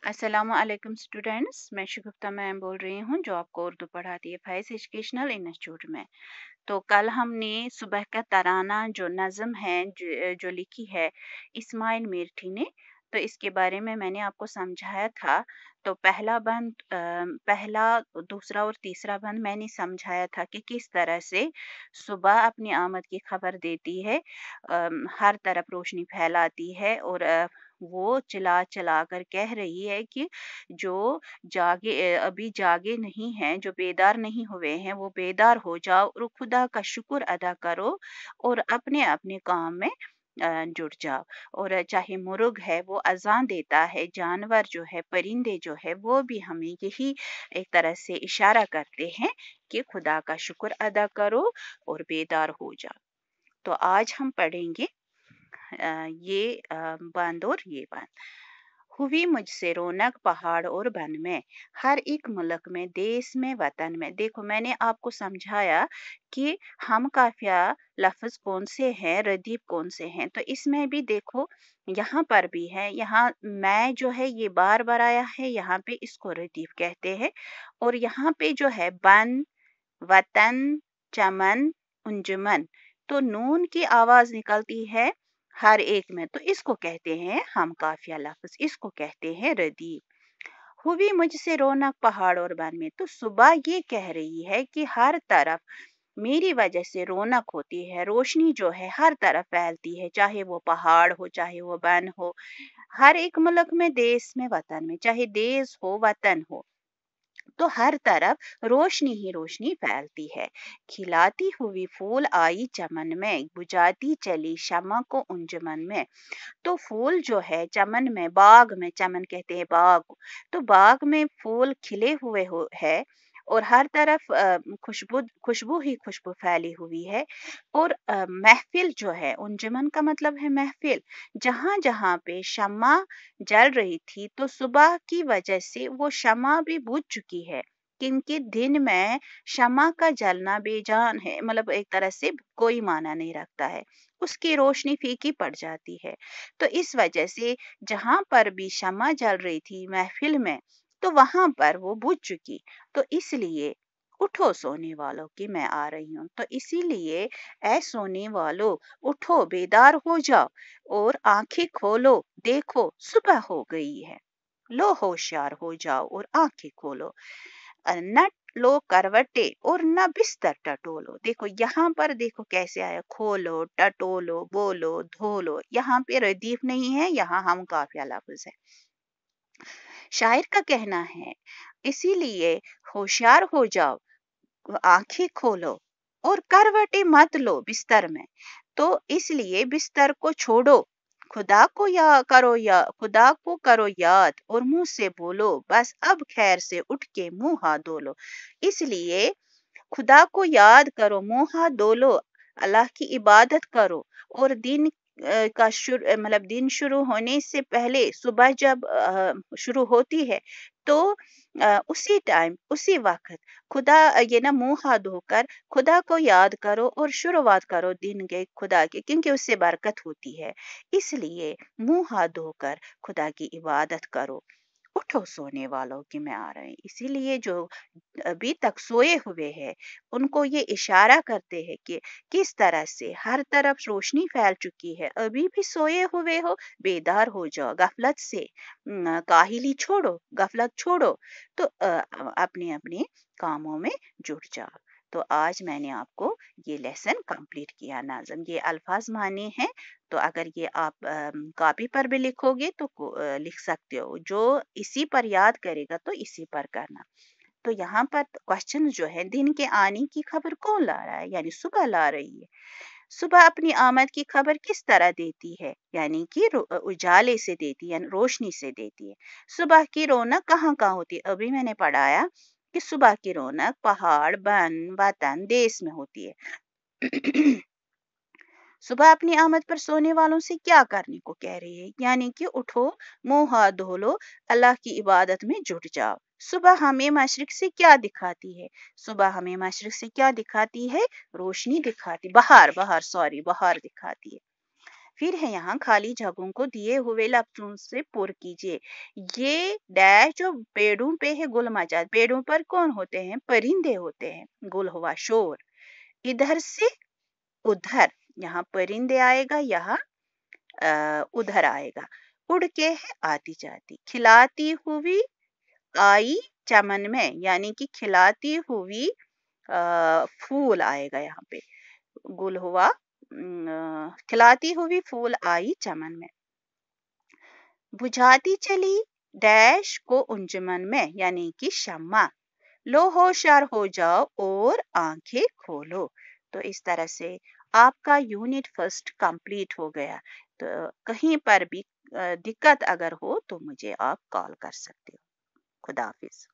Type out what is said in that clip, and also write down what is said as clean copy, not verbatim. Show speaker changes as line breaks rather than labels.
अस्सलाम वालेकुम स्टूडेंट्स, मैं शगुफ्ता मैम बोल रही हूँ जो आपको उर्दू पढ़ाती है फैज़ एजुकेशनल इंस्टीट्यूट में। तो कल हमने सुबह का तराना जो नज़म है जो लिखी है इस्माइल मीठी ने, तो इसके बारे में मैंने आपको समझाया था। तो पहला, दूसरा और तीसरा बंद मैंने समझाया था कि किस तरह से सुबह अपनी आमद की खबर देती है, हर तरफ रोशनी फैलाती है और वो चिल्ला चिल्ला कर कह रही है कि जो अभी जागे नहीं हैं, जो बेदार नहीं हुए हैं, वो बेदार हो जाओ और खुदा का शुक्र अदा करो और अपने-अपने काम में जुट जाओ। और चाहे मुर्ग है वो अज़ान देता है, जानवर जो है, परिंदे जो है, वो भी हमें यही एक तरह से इशारा करते हैं कि खुदा का शुक्र अदा करो और बेदार हो जाओ। तो आज हम पढ़ेंगे बंद और ये बंद। हुई मुझसे रौनक पहाड़ और वन में, हर एक मुल्क में, देश में, वतन में। देखो मैंने आपको समझाया कि हम काफिया लफ्ज कौन से हैं, रदीफ कौन से हैं। तो इसमें भी देखो यहाँ पर भी है, यहाँ मैं जो है ये बार बार आया है, यहाँ पे इसको रदीफ कहते हैं। और यहाँ पे जो है बन, वतन, चमन, अंजुमन, तो नून की आवाज निकलती है हर एक में, तो इसको कहते हैं हम काफिया लफ्ज, इसको कहते हैं रदीफ। हुई मुझसे रौनक पहाड़ और वन में, तो सुबह ये कह रही है कि हर तरफ मेरी वजह से रौनक होती है, रोशनी जो है हर तरफ फैलती है, चाहे वो पहाड़ हो, चाहे वो वन हो, हर एक मुल्क में, देश में, वतन में, चाहे देश हो वतन हो, तो हर तरफ रोशनी ही रोशनी फैलती है। खिलाती हुई फूल आई चमन में, बुझाती चली शमा को अंजुमन में। तो फूल जो है चमन में, बाग में, चमन कहते हैं बाग, तो बाग में फूल खिले हुए है और हर तरफ खुशबू खुशबू ही खुशबू फैली हुई है। और महफिल जो है, अंजुमन का मतलब है महफिल, जहां जहां पे शम्मा जल रही थी, तो सुबह की वजह से वो शम्मा भी बुझ चुकी है, क्योंकि दिन में शम्मा का जलना बेजान है, मतलब एक तरह से कोई माना नहीं रखता है, उसकी रोशनी फीकी पड़ जाती है। तो इस वजह से जहां पर भी शम्मा जल रही थी महफिल में, तो वहां पर वो बुझ चुकी। तो इसलिए उठो सोने वालों की मैं आ रही हूँ, तो इसीलिए ऐ सोने वालों उठो बेदार हो जाओ और आंखें खोलो, देखो सुबह हो गई है। लो होशियार हो जाओ और आंखें खोलो, न लो करवटे और न बिस्तर टटोलो। देखो यहाँ पर देखो कैसे आया, खोलो, टटोलो, बोलो, धोलो, यहाँ पे रदीफ नहीं है, यहाँ हम काफिया लफ्ज है। शायर का कहना है इसीलिए होशियार हो जाओ, आंखें खोलो और करवटे मत लो बिस्तर में, तो इसलिए बिस्तर को छोड़ो, खुदा को करो याद और मुंह से बोलो, बस अब खैर से उठ के मुंह हाथ धो लो। इसलिए खुदा को याद करो, मुंह हाथ धो लो, अल्लाह की इबादत करो और मतलब दिन शुरू होने से पहले सुबह जब शुरू होती है, तो उसी टाइम उसी वक्त ये ना मुंह हाथ धोकर खुदा को याद करो और शुरुआत करो दिन के खुदा की, क्योंकि उससे बरकत होती है। इसलिए मुंह हाथ धोकर खुदा की इबादत करो। उठो सोने वालों की मैं आ रहे हैं, इसीलिए जो अभी तक सोए हुए हैं उनको ये इशारा करते हैं कि किस तरह से हर तरफ रोशनी फैल चुकी है, अभी भी सोए हुए हो, बेदार हो जाओ, गफलत से काहिली छोड़ो, गफलत छोड़ो, तो अपने अपने कामों में जुट जाओ। तो आज मैंने आपको ये लेसन कंप्लीट किया, नाज़म ये अल्फाज माने हैं। तो अगर ये आप कॉपी पर भी लिखोगे तो लिख सकते हो, जो इसी पर याद करेगा तो इसी पर करना। तो यहाँ पर क्वेश्चन जो है, दिन के आने की खबर कौन ला रहा है, यानी सुबह ला रही है। सुबह अपनी आमद की खबर किस तरह देती है, यानी कि उजाले से देती है, यानी रोशनी से देती है। सुबह की रौनक कहाँ कहाँ होती है, अभी मैंने पढ़ाया कि सुबह की रौनक पहाड़, वन, वतन, देश में होती है। सुबह अपनी आमद पर सोने वालों से क्या करने को कह रही है, यानी कि उठो, मुंह हाथ धो लो, अल्लाह की इबादत में जुट जाओ। सुबह हमें मशरिक से क्या दिखाती है, सुबह हमें मशरिक से क्या दिखाती है, रोशनी दिखाती, बहार बहार सॉरी बहार दिखाती है। फिर है यहाँ खाली जगहों को दिए हुए लफ्जों से पुर कीजिए। ये डैश जो पेड़ों पे है गुल मचा, पेड़ों पर कौन होते हैं? परिंदे होते हैं। गुल हुआ शोर। इधर से उधर, यहाँ परिंदे आएगा, यहाँ उधर आएगा। उड़ के है आती जाती। खिलाती हुई आई चमन में, यानी कि खिलाती हुई फूल आएगा यहाँ पे। गुल हुआ खिलाती हुई फूल आई चमन में। बुझाती चली डैश को अंजुमन में, यानी कि शम्मा। लो होशियार हो जाओ और आंखें खोलो। तो इस तरह से आपका यूनिट फर्स्ट कंप्लीट हो गया। तो कहीं पर भी दिक्कत अगर हो तो मुझे आप कॉल कर सकते हो। खुदा हाफिज।